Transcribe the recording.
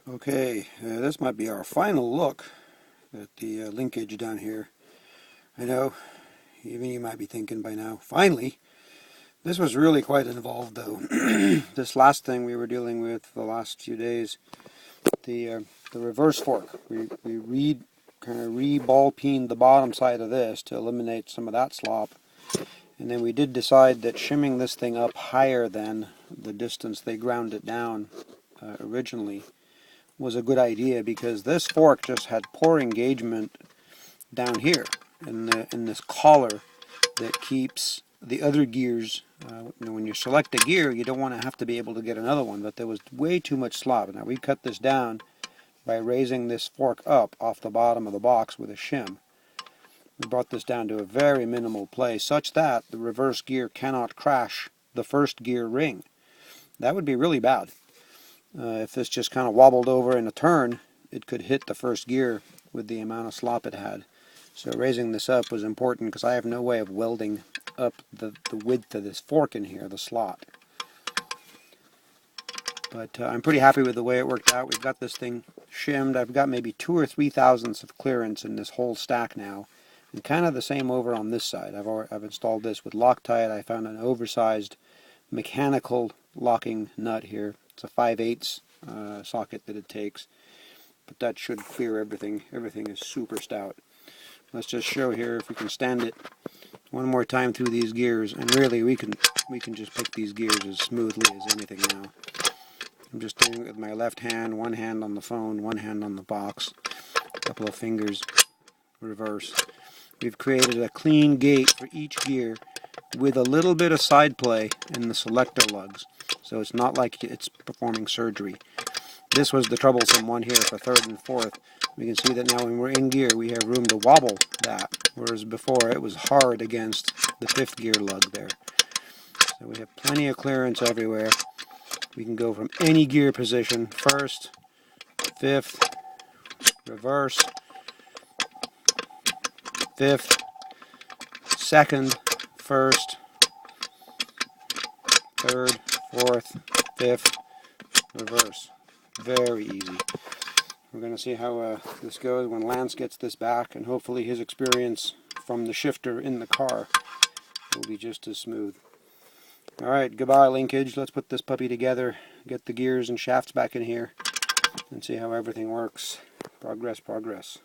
Okay, this might be our final look at the linkage down here. I know, even you might be thinking by now, finally. This was really quite involved though. This last thing we were dealing with the last few days, the reverse fork. We kind of re-ball peened the bottom side of this to eliminate some of that slop. And then we did decide that shimming this thing up higher than the distance they ground it down originally was a good idea, because this fork just had poor engagement down here in this collar that keeps the other gears. When you select a gear, you don't want to have to be able to get another one, but there was way too much slop. Now we cut this down by raising this fork up off the bottom of the box with a shim. We brought this down to a very minimal play, such that the reverse gear cannot crash the first gear ring. That would be really bad. If this just kind of wobbled over in a turn, it could hit the first gear with the amount of slop it had. So raising this up was important, because I have no way of welding up the width of this fork in here, the slot. But I'm pretty happy with the way it worked out. We've got this thing shimmed. I've got maybe 2 or 3 thousandths of clearance in this whole stack now. And kind of the same over on this side. I've installed this with Loctite. I found an oversized mechanical locking nut here. It's a 5/8 socket that it takes. But that should clear everything. Everything is super stout. Let's just show here if we can stand it one more time through these gears, and really we can just pick these gears as smoothly as anything now. I'm just doing it with my left hand, one hand on the phone, one hand on the box, a couple of fingers reverse. We've created a clean gate for each gear with a little bit of side play in the selector lugs, so it's not like it's performing surgery. This was the troublesome one here for third and fourth. We can see that now when we're in gear we have room to wobble that, whereas before it was hard against the fifth gear lug there. So we have plenty of clearance everywhere. We can go from any gear position, first, fifth, reverse, fifth, second, first, third, fourth, fifth, reverse. Very easy. We're going to see how this goes when Lance gets this back, and hopefully his experience from the shifter in the car will be just as smooth. Alright, goodbye linkage. Let's put this puppy together, get the gears and shafts back in here, and see how everything works. Progress, progress.